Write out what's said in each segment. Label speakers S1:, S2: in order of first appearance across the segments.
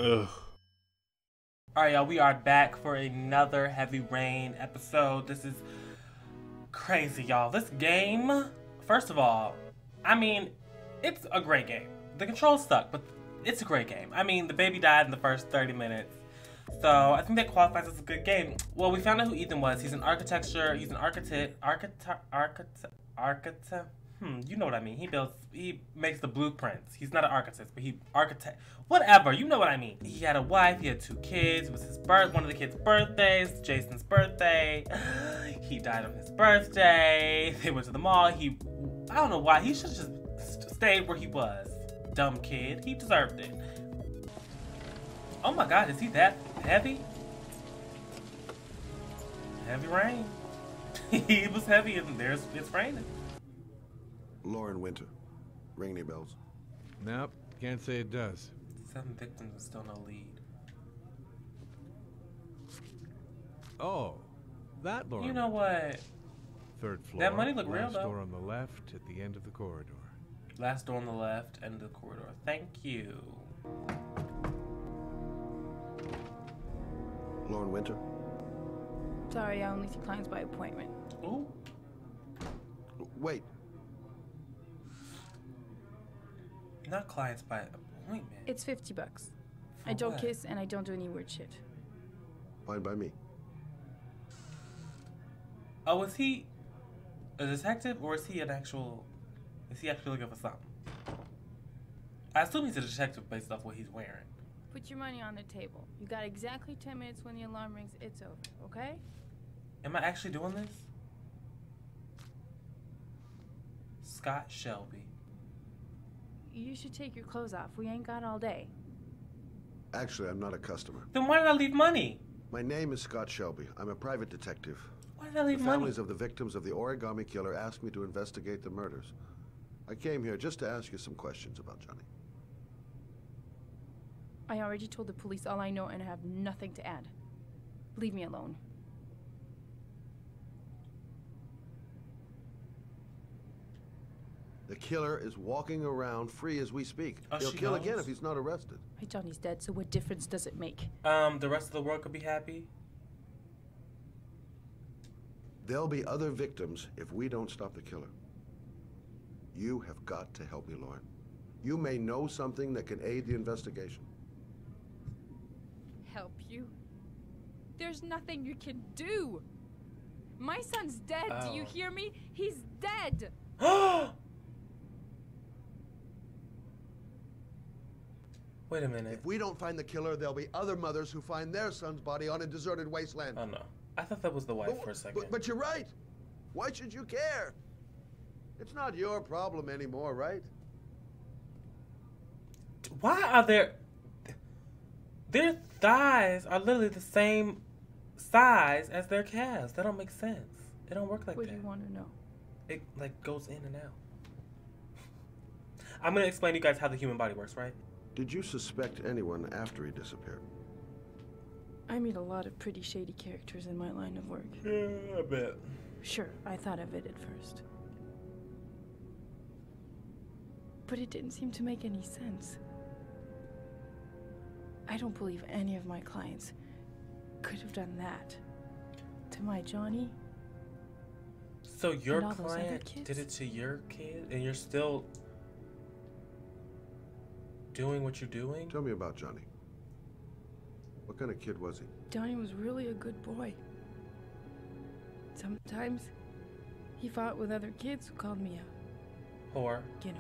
S1: Ugh. Alright, y'all, we are back for another Heavy Rain episode. This is crazy, y'all. This game, first of all, I mean, it's a great game. The controls suck, but it's a great game. I mean, the baby died in the first 30 minutes. So, I think that qualifies as a good game. Well, we found out who Ethan was. He's an architect. You know what I mean. He makes the blueprints. He's not an architect, but whatever, you know what I mean. He had a wife, he had 2 kids. It was one of the kids' birthdays, Jason's birthday. He died on his birthday. They went to the mall. I don't know why, he should have just stayed where he was. Dumb kid, he deserved it. Oh my God, is he that heavy? Heavy rain. He was heavy and it's raining.
S2: Lauren Winter. Ring any bells?
S3: Nope, can't say it does.
S1: 7 victims and still no lead.
S3: Oh, that Lauren.
S1: You know what?
S3: 3rd floor.
S1: That money look real
S3: last
S1: though.
S3: door on the left at the end of the corridor.
S1: Last door on the left, end of the corridor. Thank you.
S2: Lauren Winter?
S4: Sorry, I only see clients by appointment.
S1: Ooh.
S2: Wait.
S1: Not clients by appointment.
S4: It's $50.
S1: For
S4: I don't
S1: what?
S4: kiss and I don't do any weird shit.
S2: Fine by me.
S1: Oh, is he a detective or is he actually looking for something? I assume he's a detective based off what he's wearing.
S4: Put your money on the table. You got exactly 10 minutes. When the alarm rings, it's over, okay?
S1: Am I actually doing this? Scott Shelby.
S4: You should take your clothes off. We ain't got all day.
S2: Actually, I'm not a customer.
S1: Then why did I leave money?
S2: My name is Scott Shelby. I'm a private detective.
S1: Why did I leave
S2: The
S1: money?
S2: families of the victims of the origami killer asked me to investigate the murders. I came here just to ask you some questions about Johnny.
S4: I already told the police all I know and I have nothing to add. Leave me alone.
S2: The killer is walking around free as we speak.
S1: Oh,
S2: He'll
S1: she
S2: kill
S1: knows?
S2: again if he's not arrested.
S4: My Johnny's dead, so what difference does it make?
S1: The rest of the world could be happy.
S2: There'll be other victims if we don't stop the killer. You have got to help me, Lauren. You may know something that can aid the investigation.
S4: Help you? There's nothing you can do. My son's dead.
S1: Oh.
S4: Do you hear me? He's dead.
S1: Wait a minute.
S2: If we don't find the killer, there'll be other mothers who find their son's body on a deserted wasteland.
S1: Oh no. I thought that was the wife for a second.
S2: But you're right. Why should you care? It's not your problem anymore, right?
S1: Why are their thighs are literally the same size as their calves? That don't make sense. It don't work like
S4: What
S1: that.
S4: do you want to know?
S1: It like goes in and out. I'm gonna explain to you guys how the human body works, right?
S2: Did you suspect anyone after he disappeared?
S4: I meet a lot of pretty shady characters in my line of work.
S1: Yeah, I bet.
S4: Sure, I thought of it at first. But it didn't seem to make any sense. I don't believe any of my clients could have done that. To my Johnny.
S1: So your
S4: And all those other
S1: client
S4: kids?
S1: did it to your kid and you're still doing what you're doing?
S2: Tell me about Johnny. What kind of kid was he?
S4: Johnny was really a good boy. Sometimes he fought with other kids who called me
S1: Or
S4: you know.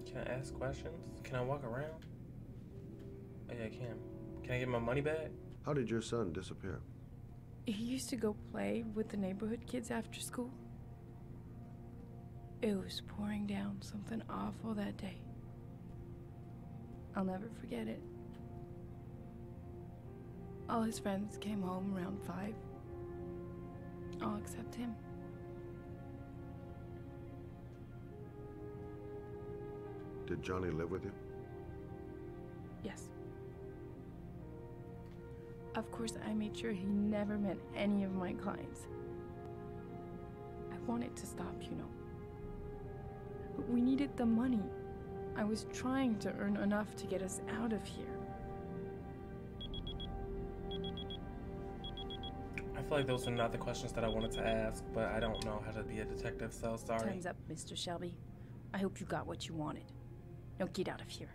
S1: can I ask questions? Can I walk around? Oh yeah, I can. Can I get my money back?
S2: How did your son disappear?
S4: He used to go play with the neighborhood kids after school. It was pouring down something awful that day. I'll never forget it. All his friends came home around 5. All except him.
S2: Did Johnny live with you?
S4: Yes. Of course, I made sure he never met any of my clients. I wanted to stop, you know. But we needed the money. I was trying to earn enough to get us out of here.
S1: feel like those are not the questions that I wanted to ask, but I don't know how to be a detective, so sorry.
S4: Time's up, Mr. Shelby. I hope you got what you wanted. Now get out of here.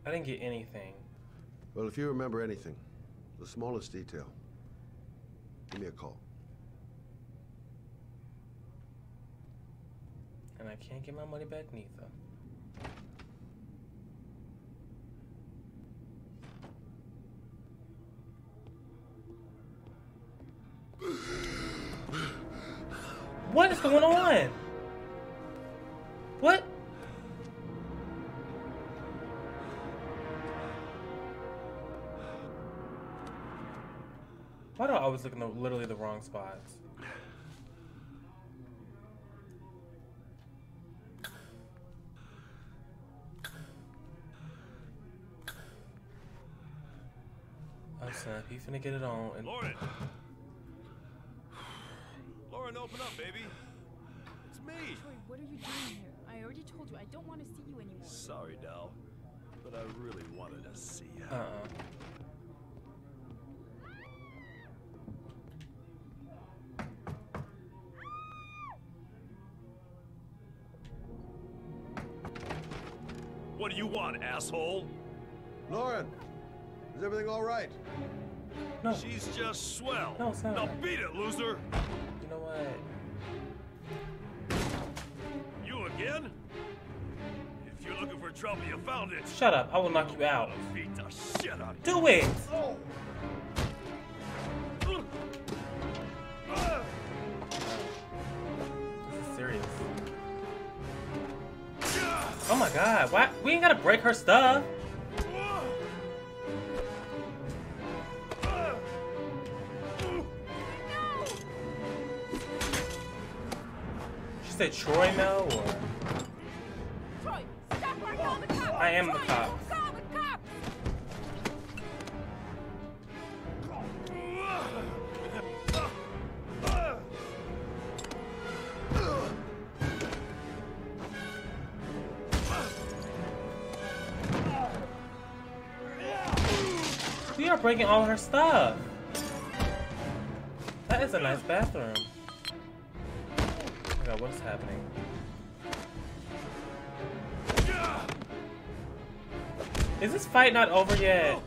S1: I didn't get anything.
S2: Well, if you remember anything, the smallest detail, give me a call.
S1: And I can't get my money back neither. What is going on? What? Why do I always look in literally the wrong spots? Oh snap, he finna get it on and
S5: Lauren! Lauren, open up, baby. It's me.
S4: Troy, what are you doing here? I already told you I don't want to see you anymore.
S5: Sorry, Dal, but I really wanted to see you. What do you want, asshole?
S2: Lauren, is everything all right?
S1: No.
S5: She's just swell.
S1: No, it's not.
S5: Now beat it, loser.
S1: You know what?
S5: You again? If you're looking for trouble, you found it.
S1: Shut up, I will knock you out.
S5: I'll beat the shit out of you.
S1: Do it!
S5: Oh.
S1: This is serious. Oh my god, why? We ain't gotta break her stuff. She said Troy no, or?
S4: Troy, stop or call the cops!
S1: I am the
S4: Troy,
S1: cops.
S4: call the cops!
S1: We are breaking all her stuff. That is a nice bathroom. Oh my god, what is happening? Is this fight not over yet?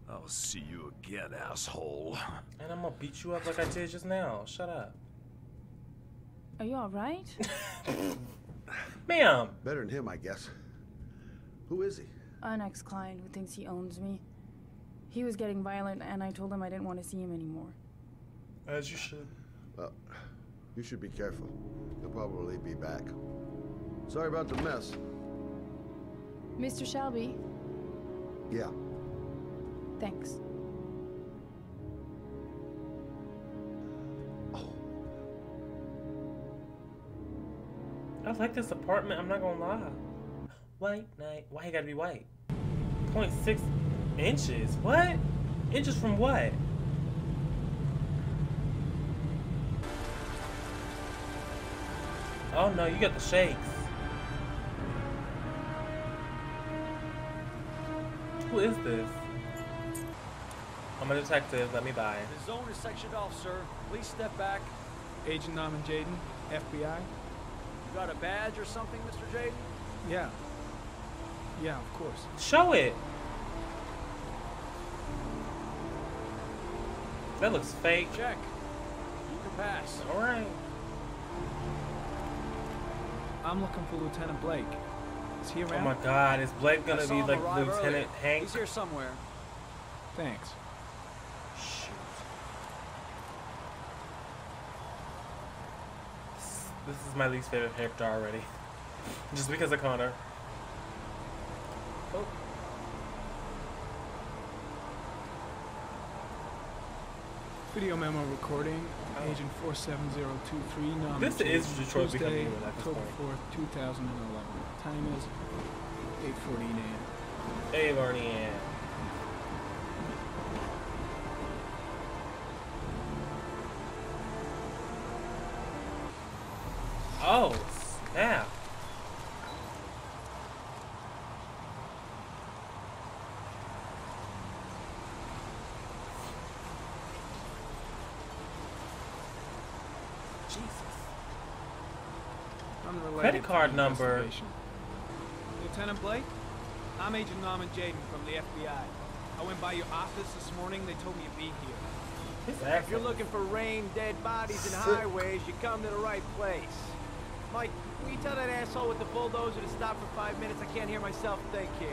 S5: I'll see you again, asshole.
S1: And I'm gonna beat you up like I did just now. Shut up.
S4: Are you alright?
S1: Ma'am.
S2: Better than him, I guess. Who is he?
S4: An ex-client who thinks he owns me. He was getting violent and I told him I didn't want to see him anymore.
S1: As you should.
S2: Well, you should be careful. He'll probably be back. Sorry about the mess.
S4: Mr. Shelby,
S2: Yeah.
S4: thanks.
S1: I like this apartment, I'm not gonna lie. White knight. Why you gotta be white? 0.6 inches? What? Inches from what? Oh no, you got the shakes. Who is this? I'm a detective, let me by.
S6: The zone is sectioned off, sir. Please step back.
S7: Agent Norman Jaden, FBI?
S6: You got a badge or something, Mr. Jaden?
S7: Yeah. Yeah, of course.
S1: Show it! That looks fake.
S6: Check. You can pass.
S1: Alright.
S7: I'm looking for Lieutenant Blake. Is he
S1: Oh
S7: around?
S1: my god, is Blake
S6: I
S1: gonna
S6: saw
S1: be
S6: him
S1: like
S6: arrive
S1: Lieutenant
S6: earlier.
S1: Hank?
S6: He's here somewhere.
S7: Thanks.
S1: Shoot. This is my least favorite character already. Just because of Connor. Oh.
S7: Video memo recording. Agent 47023. Norman
S1: This is
S7: Jaden,
S1: Detroit
S7: Tuesday,
S1: becoming human at this
S7: October
S1: point.
S7: 4th, 2011. Time is 8:14 a.m.
S1: Hey, Barney Ann. Oh, snap.
S7: Unrelated
S1: Credit
S7: to
S1: card
S7: the
S1: number.
S7: investigation. Lieutenant Blake? I'm Agent Norman Jaden from the FBI. I went by your office this morning. They told me you'd be here.
S1: His
S6: If
S1: accent.
S6: you're looking for rain, dead bodies, and highways, you come to the right place. Mike, will you tell that asshole with the bulldozer to stop for 5 minutes? I can't hear myself think here.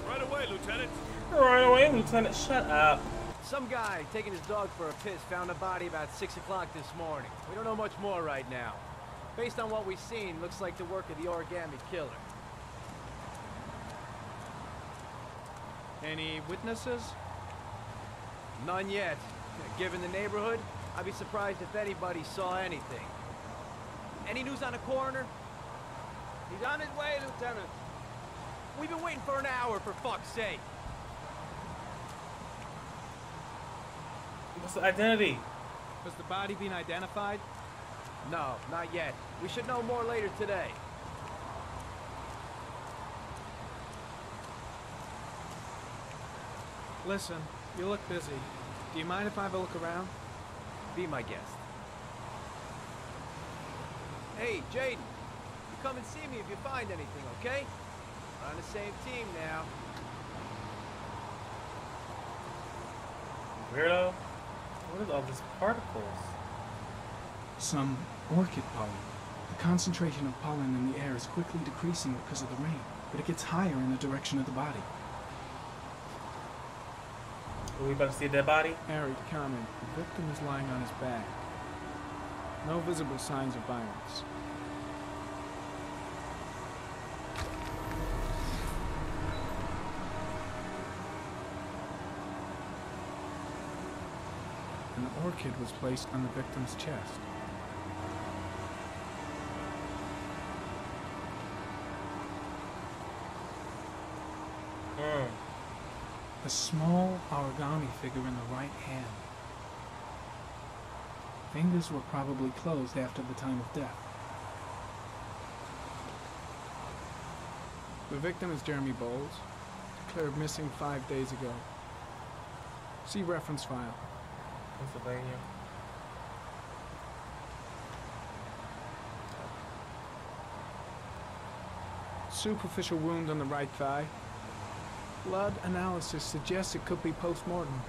S5: Right away, Lieutenant.
S1: Right away, Lieutenant. Shut up.
S6: Some guy taking his dog for a piss found a body about 6 o'clock this morning. We don't know much more right now. Based on what we've seen, looks like the work of the origami killer.
S7: Any witnesses?
S6: None yet. Given the neighborhood, I'd be surprised if anybody saw anything. Any news on the coroner? He's on his way, Lieutenant. We've been waiting for an hour, for fuck's sake.
S1: What's the identity?
S7: Has the body been identified?
S6: No, not yet. We should know more later today.
S7: Listen, you look busy. Do you mind if I have a look around?
S6: Be my guest. Hey, Jaden. You come and see me if you find anything, okay? We're on the same team now.
S1: Weirdo. What is all these particles?
S8: Some orchid pollen. The concentration of pollen in the air is quickly decreasing because of the rain, but it gets higher in the direction of the body.
S1: Are we about to see a dead body?
S7: Harry, comment. The victim is lying on his back. No visible signs of violence. An orchid was placed on the victim's chest. A small origami figure in the right hand. Fingers were probably closed after the time of death. The victim is Jeremy Bowles, declared missing 5 days ago. See reference file.
S1: Pennsylvania.
S7: Superficial wound on the right thigh. Blood analysis suggests it could be post-mortem.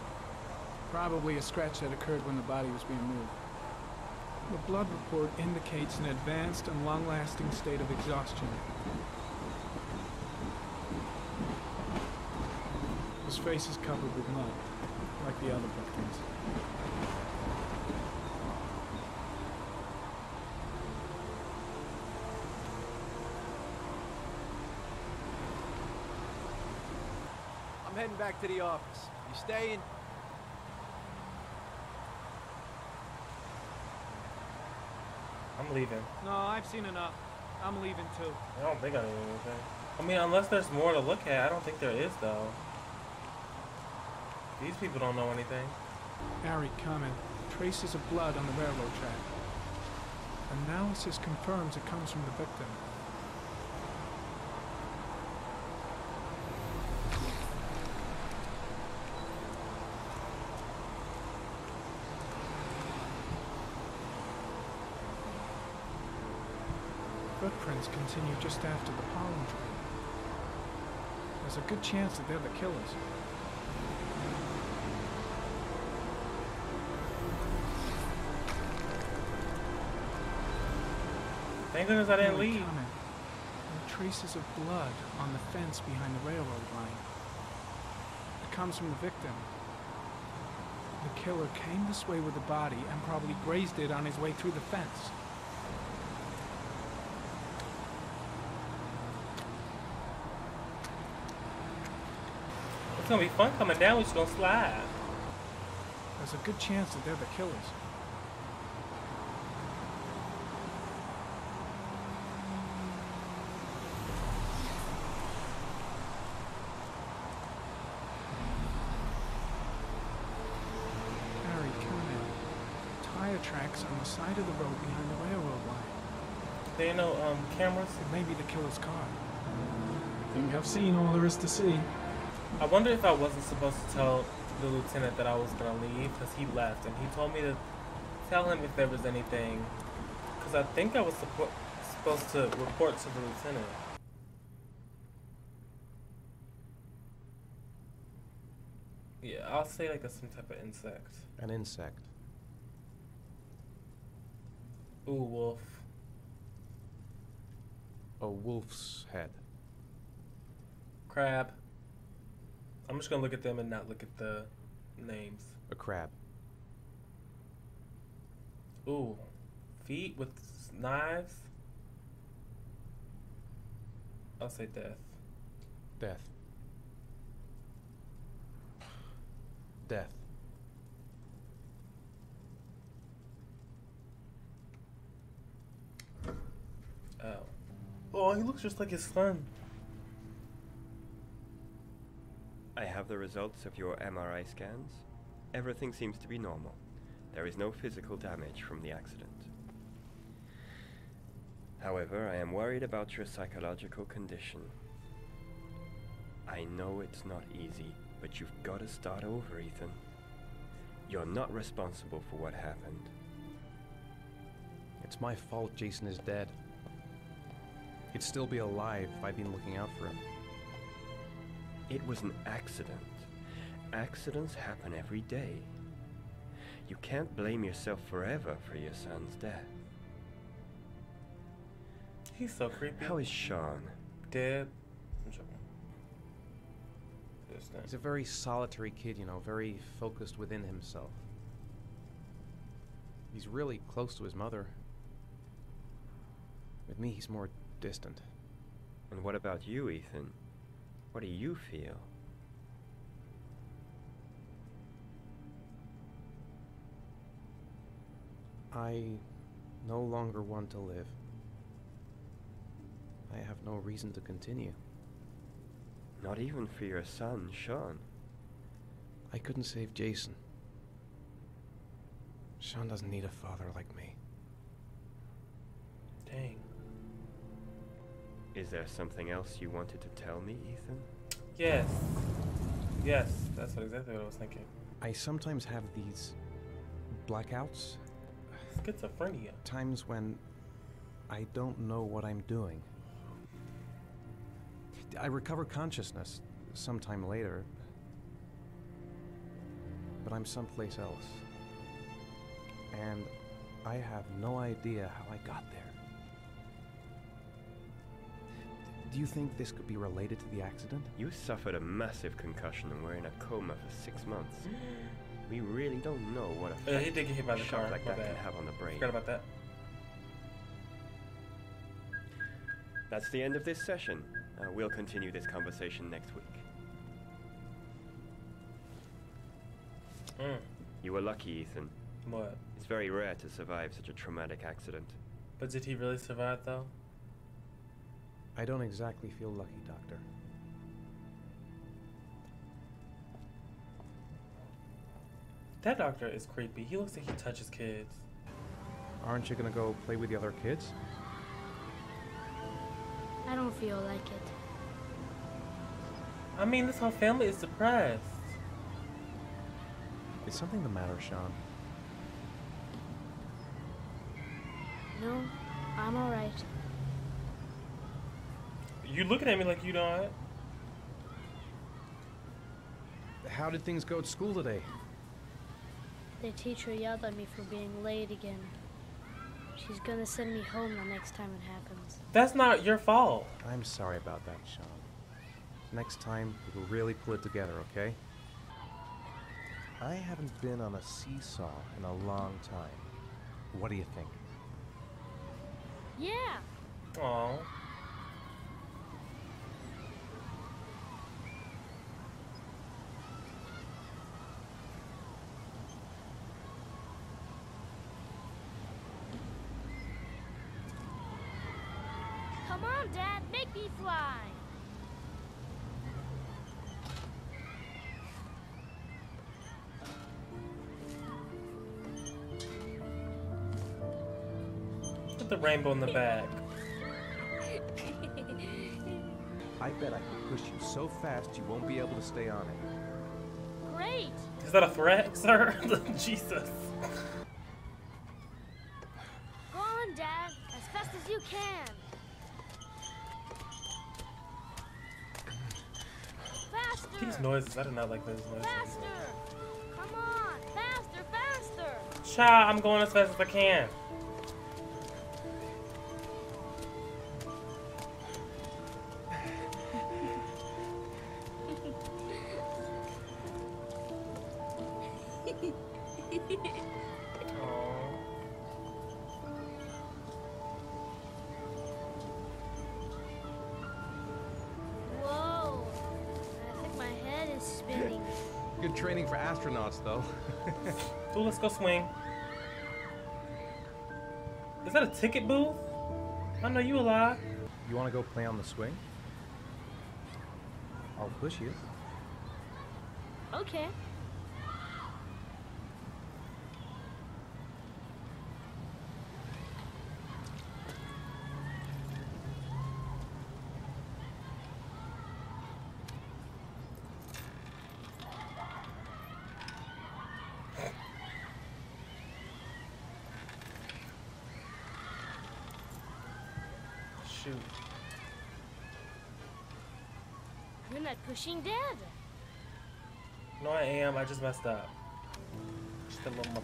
S7: Probably a scratch that occurred when the body was being moved. The blood report indicates an advanced and long-lasting state of exhaustion. His face is covered with mud, like the other victims.
S6: I'm heading back to the office. You staying?
S1: I'm leaving.
S7: No, I've seen enough. I'm leaving too.
S1: I don't think I need anything. I mean, unless there's more to look at, I don't think there is, though. These people don't know anything.
S7: Harry, comment. Traces of blood on the railroad track. Analysis confirms it comes from the victim. Footprints continue just after the pollen trail. There's a good chance that they're the killers.
S1: Thank goodness I didn't
S7: Harry,
S1: leave.
S7: comment. There are traces of blood on the fence behind the railroad line. It comes from the victim. The killer came this way with the body and probably grazed it on his way through the fence.
S1: It's gonna be fun coming down. We're just gonna slide.
S7: There's a good chance that they're the killers. Harry, come in. Tire tracks on the side of the road behind the railroad line.
S1: There ain't no cameras.
S7: It may be the killer's car.
S8: I think I've seen all there is to see.
S1: I wonder if I wasn't supposed to tell the lieutenant that I was gonna leave because he left, and he told me to tell him if there was anything. Because I think I was supposed to report to the lieutenant. Yeah, I'll say like some type of insect.
S9: An insect.
S1: Ooh, wolf.
S9: A wolf's head.
S1: Crab. I'm just gonna look at them and not look at the names.
S9: A crab.
S1: Ooh, feet with knives. I'll say death.
S9: Death. Death.
S1: Oh. Oh, he looks just like his son.
S10: I have the results of your MRI scans. Everything seems to be normal. There is no physical damage from the accident. However, I am worried about your psychological condition. I know it's not easy, but you've got to start over, Ethan. You're not responsible for what happened.
S9: It's my fault Jason is dead. He'd still be alive if I'd been looking out for him.
S10: It was an accident. Accidents happen every day. You can't blame yourself forever for your son's death.
S1: He's so creepy.
S10: How is Sean?
S1: Dead. I'm joking.
S9: He's a very solitary kid, you know, very focused within himself. He's really close to his mother. With me, he's more distant.
S10: And what about you, Ethan? What do you feel?
S9: I no longer want to live. I have no reason to continue.
S10: Not even for your son, Sean.
S9: I couldn't save Jason. Sean doesn't need a father like me.
S1: Dang.
S10: Is there something else you wanted to tell me, Ethan?
S1: Yes. Yes, that's exactly what I was thinking.
S9: I sometimes have these blackouts.
S1: Schizophrenia.
S9: Times when I don't know what I'm doing. I recover consciousness sometime later, but I'm someplace else. And I have no idea how I got there. Do you think this could be related to the accident?
S10: You suffered a massive concussion and were in a coma for 6 months. We really don't know what effect
S1: he did get hit by the car.
S10: like that can have on the brain.
S1: Forgot about that.
S10: That's the end of this session. We'll continue this conversation next week. You were lucky, Ethan.
S1: What?
S10: It's very rare to survive such a traumatic accident.
S1: But did he really survive, though?
S9: I don't exactly feel lucky, Doctor.
S1: That doctor is creepy. He looks like he touches kids.
S9: Aren't you gonna go play with the other kids?
S11: I don't feel like it.
S1: I mean, this whole family is depressed.
S9: Is something the matter, Sean?
S11: No, I'm alright.
S1: You looking at me like you don't.
S9: How did things go at school today?
S11: The teacher yelled at me for being late again. She's gonna send me home the next time it happens.
S1: That's not your fault.
S9: I'm sorry about that, Sean. Next time, we'll really pull it together, okay? I haven't been on a seesaw in a long time. What do you think?
S11: Yeah!
S1: Aww.
S11: Come on, Dad, make me fly!
S1: Put the rainbow in the bag.
S9: I bet I could push you so fast you won't be able to stay on it.
S11: Great!
S1: Is that a threat, sir? Jesus.
S11: Go on, Dad, as fast as you can. Faster!
S1: These noises, I do not like those noises.
S11: Faster! Come on! Faster, faster!
S1: Child, I'm going as fast as I can.
S11: Whoa! I think my head is spinning.
S9: Good training for astronauts, though.
S1: Ooh, let's go swing. Is that a ticket booth? I know you alive.
S9: You want to go play on the swing? I'll push you.
S11: Okay.
S1: Shoot.
S11: You're not pushing Dad.
S1: No, I am. I just messed up. Just a little more.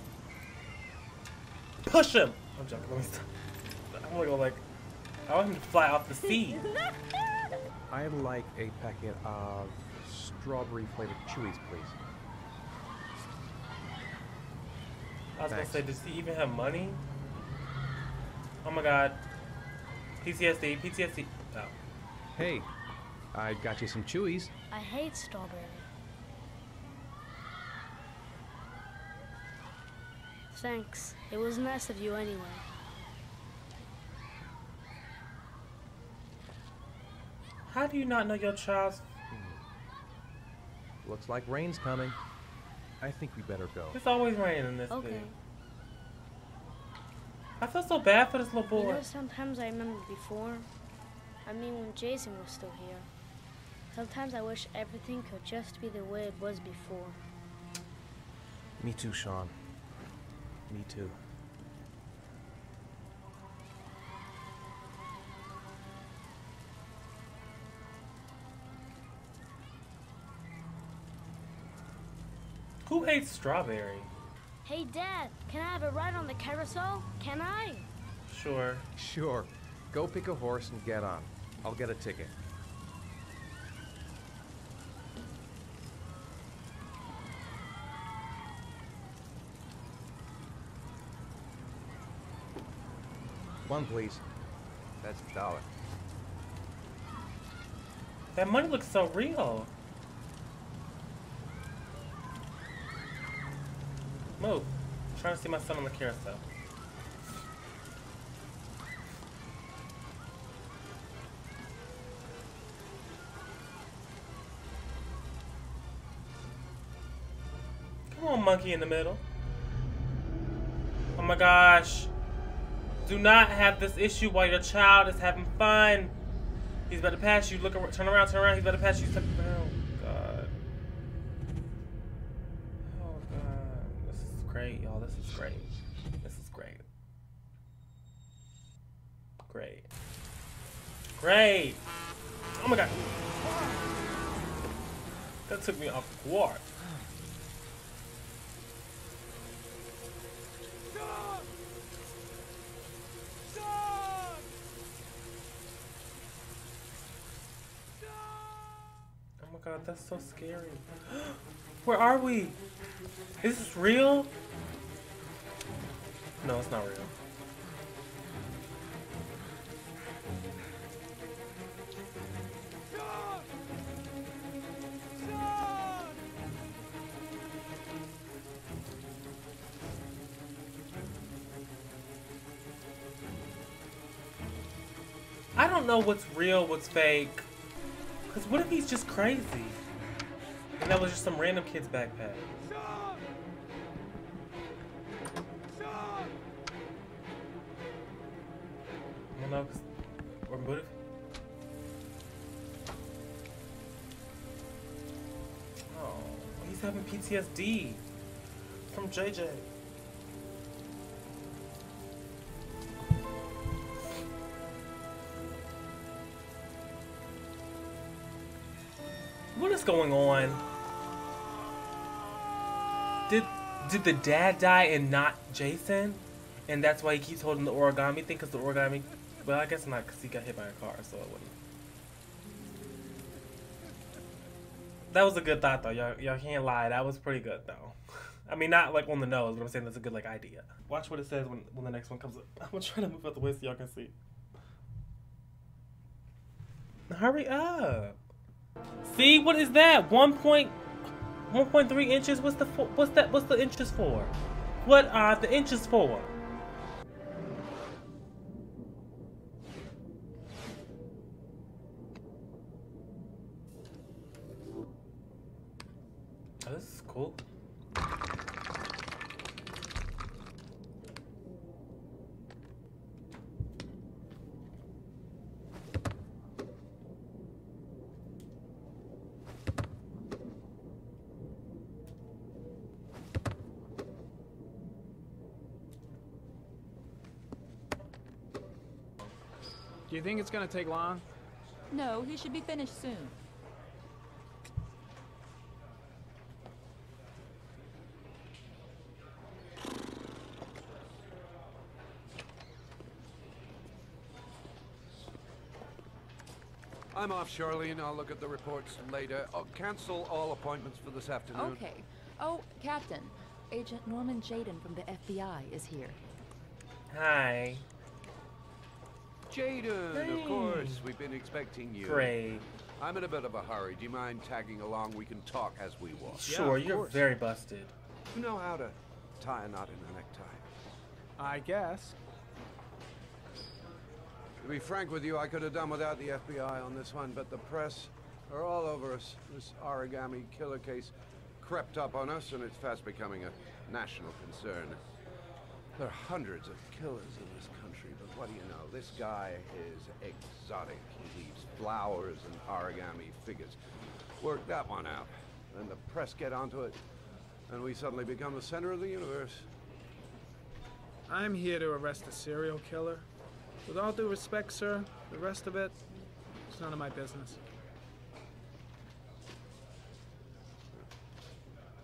S1: Push him! I'm joking. Let me stop. I'm gonna go like. I want him to fly off the sea.
S9: I'd like a packet of strawberry flavored chewies, please.
S1: I was
S9: Thanks.
S1: gonna say, does he even have money? Oh my god. PTSD, PTSD. Oh.
S9: Hey, I got you some chewies.
S11: I hate strawberry. Thanks. It was nice of you anyway.
S1: How do you not know your child's...
S9: Looks like rain's coming. I think we better go.
S1: It's always raining in this
S11: Okay.
S1: thing. I feel so bad for this little boy.
S11: You know, sometimes I remember before. I mean, when Jason was still here. Sometimes I wish everything could just be the way it was before.
S9: Me too, Sean. Me too.
S1: Who hates strawberry?
S11: Hey, Dad, can I have a ride on the carousel? Can I?
S1: Sure.
S9: Sure. Go pick a horse and get on. I'll get a ticket. One, please. That's $1.
S1: That money looks so real. Move. I'm trying to see my son on the carousel. Come on, monkey in the middle. Oh my gosh. Do not have this issue while your child is having fun. He's about to pass you. Look, turn around, turn around. He's about to pass you. Oh God. Oh God. This is great, y'all. This is great. This is great. Great. Great. Oh my God. That took me off guard. Oh my God, that's so scary. Where are we? Is this real? No, it's not real. I don't know what's real, what's fake. Because what if he's just crazy? And that was just some random kid's backpack. I don't know, or what if... Oh, he's having PTSD from JJ. is going on? Did the dad die and not Jason? And that's why he keeps holding the origami thing, because the origami... Well, I guess not, because he got hit by a car, so it wouldn't. That was a good thought, though. Y'all can't lie. That was pretty good, though. I mean, not like on the nose, but I'm saying that's a good like idea. Watch what it says when the next one comes up. I'm trying to move out the way so y'all can see. Hurry up! See, what is that? 1.3 inches. What's the inches for? What are the inches for? Oh, this is cool.
S7: Do you think it's gonna take long?
S12: No, he should be finished soon.
S13: I'm off, Charlene. I'll look at the reports later. I'll cancel all appointments for this afternoon.
S12: Okay. Oh, Captain. Agent Norman Jaden from the FBI is here.
S1: Hi.
S13: Jaden,
S1: Hey.
S13: of course. We've been expecting you.
S1: Great.
S13: I'm in a bit of a hurry. Do you mind tagging along? We can talk as we walk.
S1: Sure, you're very busted.
S13: You know how to tie a knot in a necktie?
S7: I guess.
S13: To be frank with you, I could have done without the FBI on this one, but the press are all over us. This origami killer case crept up on us, and it's fast becoming a national concern. There are hundreds of killers in this country, but what do you know? This guy is exotic. He leaves flowers and origami figures. Work that one out. Then the press get onto it, and we suddenly become the center of the universe.
S7: I'm here to arrest a serial killer. With all due respect, sir, the rest of it, it's none of my business.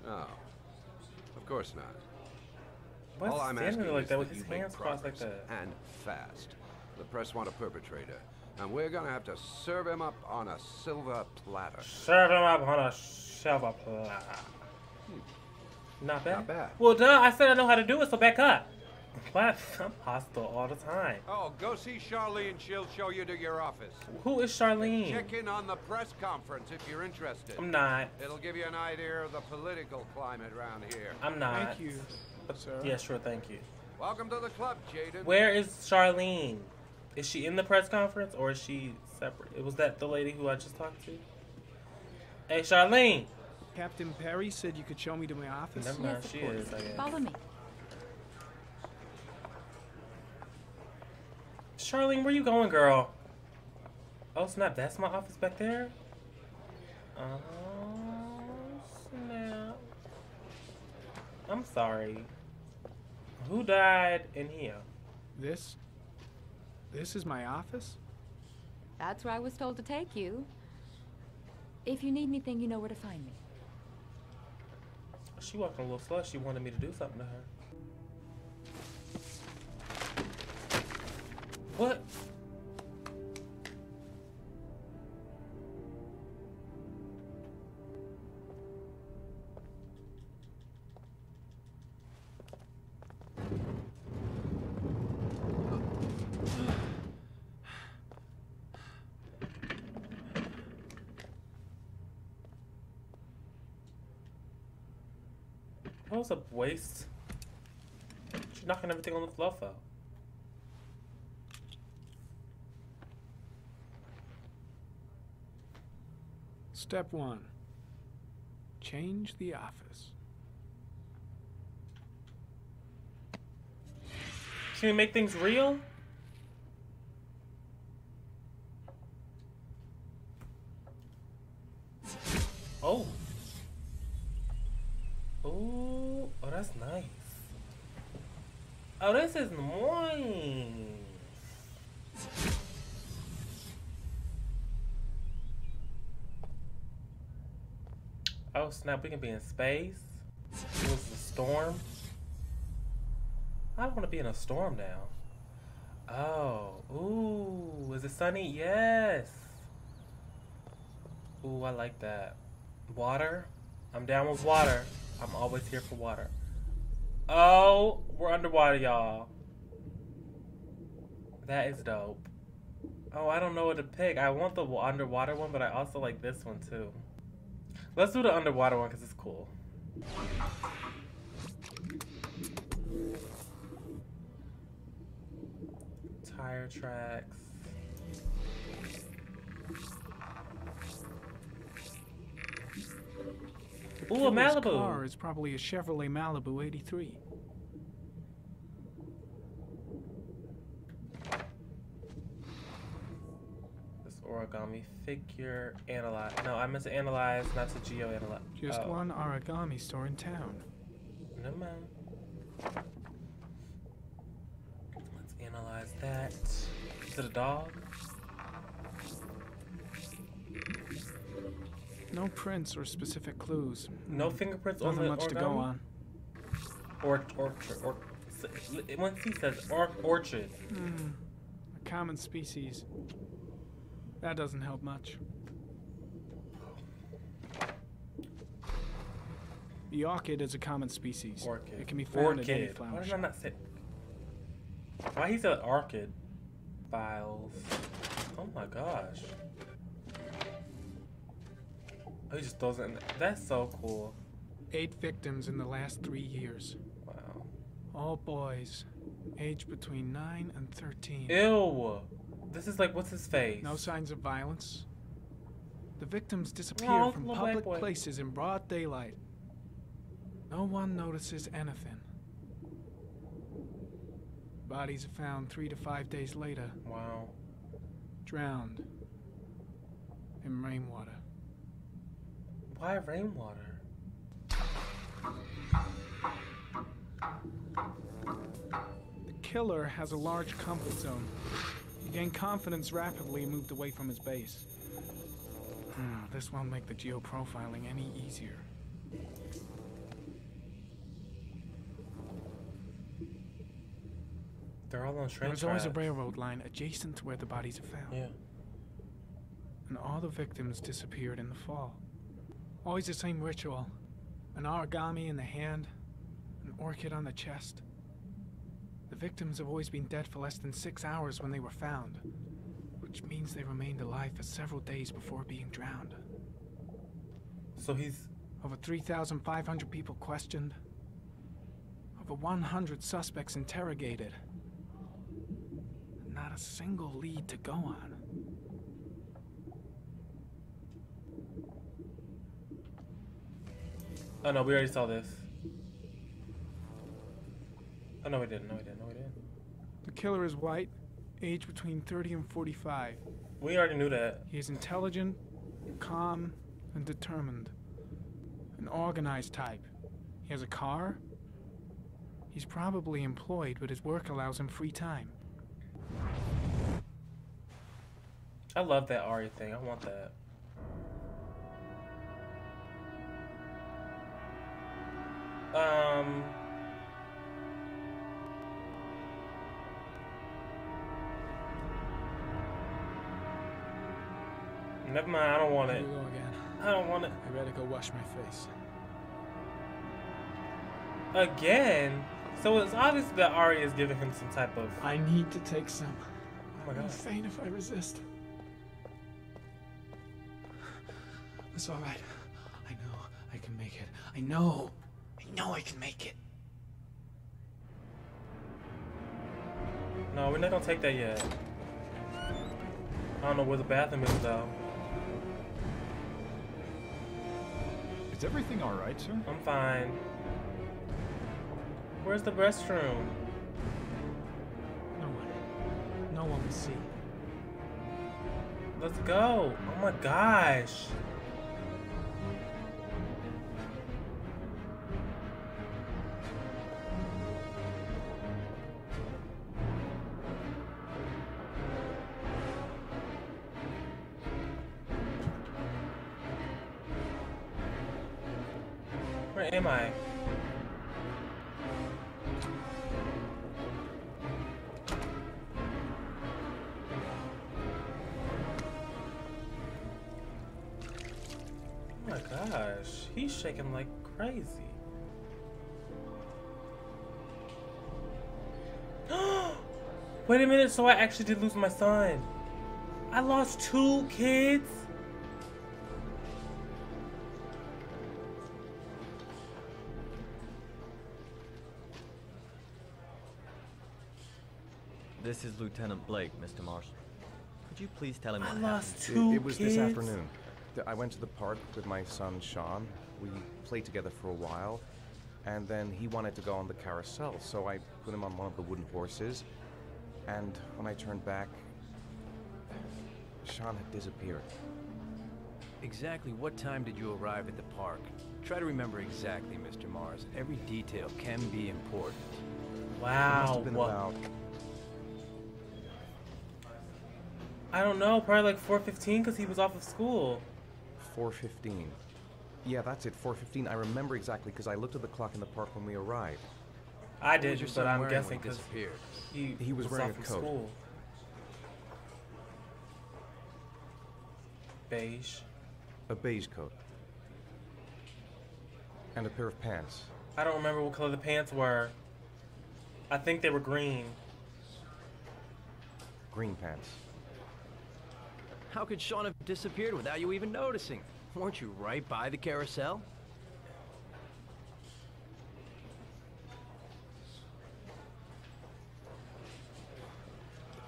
S13: No, of course not.
S1: Why is
S13: All
S1: he
S13: I'm
S1: standing
S13: asking
S1: there like
S13: is
S1: that with
S13: that
S1: his
S13: you make
S1: hands crossed like
S13: progress,
S1: that?
S13: and fast. The press want a perpetrator, and we're gonna have to serve him up on a silver platter.
S1: Serve him up on a silver platter. Not bad.
S13: Not bad.
S1: Well, duh, I said I know how to do it, so back up. What? I'm hostile all the time.
S13: Oh, go see Charlene. She'll show you to your office.
S1: Who is Charlene?
S13: Check in on the press conference if you're interested.
S1: I'm not.
S13: It'll give you an idea of the political climate around here.
S1: I'm not.
S7: Thank you, sir.
S1: Yeah, sure, thank you.
S13: Welcome to the club, Jaden.
S1: Where is Charlene? Is she in the press conference or is she separate? Was that the lady who I just talked to? Hey, Charlene!
S7: Captain Perry said you could show me to my office.
S1: Never mind,
S12: Yes, of
S1: she
S12: course.
S1: is, I guess.
S12: Follow me.
S1: Charlene, where you going, girl? Oh, snap, that's my office back there? Oh, snap. I'm sorry. Who died in here?
S7: This is my office?
S12: That's where I was told to take you. If you need anything, you know where to find me.
S1: She walking a little slow. She wanted me to do something to her. What? That was a waste. She's knocking everything on the fluff out.
S7: Step 1. Change the office.
S1: Can we make things real? Oh. Oh, that's nice. Oh, this is nice. Oh snap, we can be in space. It was a storm. I don't want to be in a storm now. Oh, ooh, is it sunny? Yes. Ooh, I like that. Water? I'm down with water. I'm always here for water. Oh, we're underwater, y'all. That is dope. Oh, I don't know what to pick. I want the underwater one, but I also like this one too. Let's do the underwater one because it's cool. Tire tracks. Ooh, a Malibu.
S7: The car is probably a Chevrolet Malibu 83.
S1: Origami figure analyze. No, I meant to analyze, not to geo-analyze.
S7: Just one origami store in town.
S1: Never mind. Let's analyze that. Is it a dog?
S7: No prints or specific clues.
S1: No fingerprints on the
S7: Nothing much
S1: origami?
S7: to go on.
S1: Once he says orchid.
S7: A common species. That doesn't help much. The orchid is a common species.
S1: Orchid.
S7: It can be found in any flower
S1: Why did I
S7: shop.
S1: not say? Why he said orchid? Files. Oh my gosh. Oh, he just throws it in there. That's so cool.
S7: 8 victims in the last 3 years.
S1: Wow.
S7: All boys, aged between 9 and 13.
S1: Ew. This is like, what's his face?
S7: No signs of violence. The victims disappear
S1: Oh,
S7: from
S1: little black
S7: public
S1: boy.
S7: places in broad daylight. No one notices anything. Bodies are found 3 to 5 days later.
S1: Wow.
S7: Drowned in rainwater.
S1: Why rainwater?
S7: The killer has a large comfort zone. He gained confidence rapidly and moved away from his base. This won't make the geoprofiling any easier.
S1: They're all on train
S7: There was always a
S1: tracks.
S7: railroad line adjacent to where the bodies are found.
S1: Yeah.
S7: And all the victims disappeared in the fall. Always the same ritual. An origami in the hand, an orchid on the chest. The victims have always been dead for less than 6 hours when they were found, which means they remained alive for several days before being drowned.
S1: So he's...
S7: Over 3,500 people questioned. Over 100 suspects interrogated. Not a single lead to go on.
S1: Oh no, we already saw this. Oh no, we didn't. No, we didn't. No, we didn't.
S7: The killer is white, aged between 30 and 45.
S1: We already knew that.
S7: He is intelligent, calm, and determined. An organized type. He has a car. He's probably employed, but his work allows him free time.
S1: I love that Ari thing. I want that. Never mind, I don't want
S7: Here
S1: it.
S7: we go again.
S1: I don't want it.
S7: I better go wash my face.
S1: Again? So it's obvious that Ari is giving him some type of...
S7: I need to take some.
S1: Oh my
S7: I'm
S1: god.
S7: faint if I resist. It's all right. I know I can make it. I know I can make it.
S1: No, we're not gonna take that yet. I don't know where the bathroom is though.
S14: Is everything alright, sir?
S1: I'm fine. Where's the restroom?
S7: No one will see.
S1: Let's go. Oh my gosh. Where am I? Oh my gosh, he's shaking like crazy. Wait a minute, so I actually did lose my son. I lost 2 kids?
S15: This is Lieutenant Blake, Mr. Marshall. Could you please tell him what
S1: lost
S15: happened?
S1: 2
S9: It was
S1: kids?
S9: this afternoon. I went to the park with my son, Sean. We played together for a while, and then he wanted to go on the carousel, so I put him on one of the wooden horses, and when I turned back, Sean had disappeared.
S6: Exactly what time did you arrive at the park? Try to remember exactly, Mr. Mars. Every detail can be important.
S9: It must
S1: Wow.
S9: have been about
S1: I don't know, probably like 4:15 because he was off of school.
S9: 4:15. Yeah, that's it, 4:15. I remember exactly because I looked at the clock in the park when we arrived.
S1: I
S6: What was
S1: didn't,
S6: your
S1: but
S6: son
S1: I'm
S6: wearing
S1: guessing
S6: when he
S1: because
S6: disappeared?
S1: he
S9: was wearing
S1: off
S9: a
S1: from
S9: coat.
S1: school. Beige.
S9: A beige coat. And a pair of pants.
S1: I don't remember what color the pants were. I think they were green.
S9: Green pants.
S6: How could Sean have disappeared without you even noticing? Weren't you right by the carousel?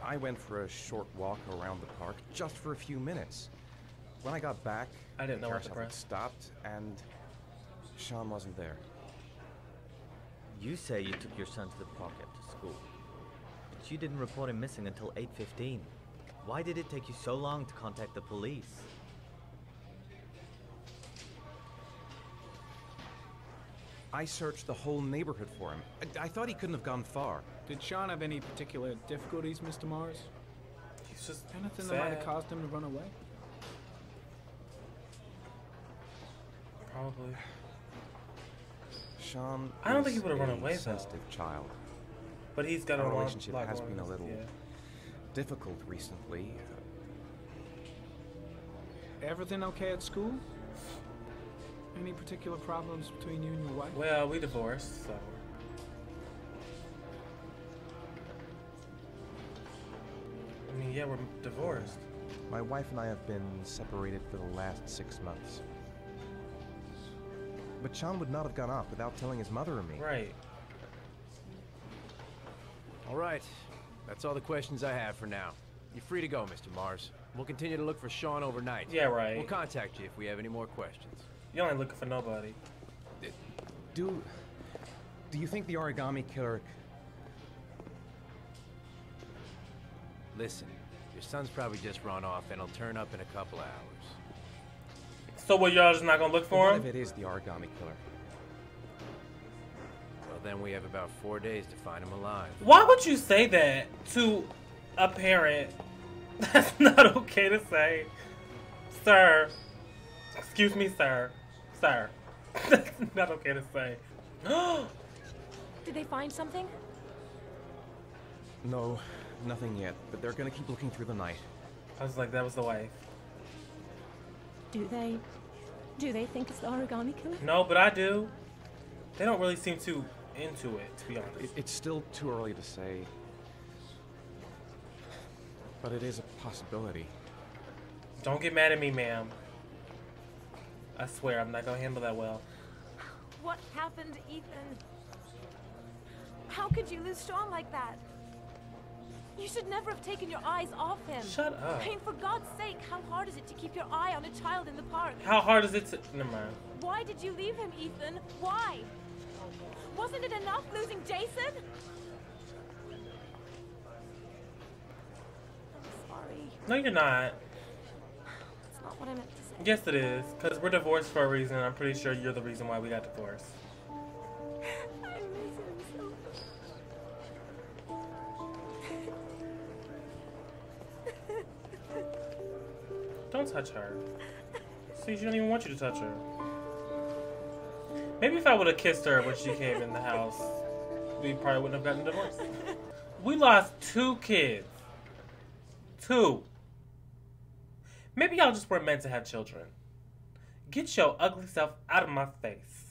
S9: I went for a short walk around the park, just for a few minutes. When I got back,
S1: I didn't know what to
S9: carousel had
S1: press.
S9: stopped, and Sean wasn't there.
S15: You say you took your son to the park after school, but you didn't report him missing until 8:15. Why did it take you so long to contact the police?
S9: I searched the whole neighborhood for him. I thought he couldn't have gone far.
S7: Did Sean have any particular difficulties, Mr. Mars?
S1: He's just
S7: Anything
S1: sad.
S7: that might have caused him to run away?
S1: Probably.
S9: Sean
S1: I don't think
S9: is
S1: he would've run
S9: a
S1: away, though.
S9: sensitive child.
S1: But he's got a
S9: Our
S1: lot
S9: relationship has
S1: going
S9: been a
S1: on,
S9: little
S1: yeah.
S9: difficult recently.
S7: Everything okay at school? Any particular problems between you and your wife?
S1: Well, we divorced, so. I mean, yeah, we're divorced.
S9: My wife and I have been separated for the last 6 months. But Sean would not have gone off without telling his mother and me.
S1: Right.
S6: All right. That's all the questions I have for now. You're free to go, Mr. Mars. We'll continue to look for Sean overnight.
S1: Yeah, right.
S6: We'll contact you if we have any more questions.
S1: You ain't looking for nobody.
S9: Do you think the origami killer...
S6: Listen, your son's probably just run off and he'll turn up in a couple hours.
S1: So what, y'all just not gonna look for
S9: What
S1: him?
S9: if it is the origami killer?
S6: Well, then we have about 4 days to find him alive.
S1: Why would you say that to a parent? That's not okay to say. Sir. Excuse me, sir. Sir. That's not okay to say.
S12: Did they find something?
S9: No, nothing yet, but they're gonna keep looking through the night.
S1: I was like, that was the wife.
S16: Do they think it's the origami killer?
S1: No, but I do. They don't really seem too into it, to be honest.
S9: It's still too early to say, but it is a possibility.
S1: Don't get mad at me, ma'am. I swear, I'm not gonna handle that well.
S16: What happened, Ethan? How could you lose Sean like that? You should never have taken your eyes off him.
S1: Shut up.
S16: I mean, for God's sake, how hard is it to keep your eye on a child in the park?
S1: How hard is it to... Never mind.
S16: Why did you leave him, Ethan? Why? Wasn't it enough losing Jason? I'm sorry.
S1: No, you're not.
S16: That's not what I meant to say.
S1: Yes, it is. Because we're divorced for a reason. I'm pretty sure you're the reason why we got divorced.
S16: I miss him so much.
S1: Don't touch her. See, she don't even want you to touch her. Maybe if I would have kissed her when she came in the house, we probably wouldn't have gotten divorced. We lost 2 kids. 2. Maybe y'all just weren't meant to have children. Get your ugly self out of my face.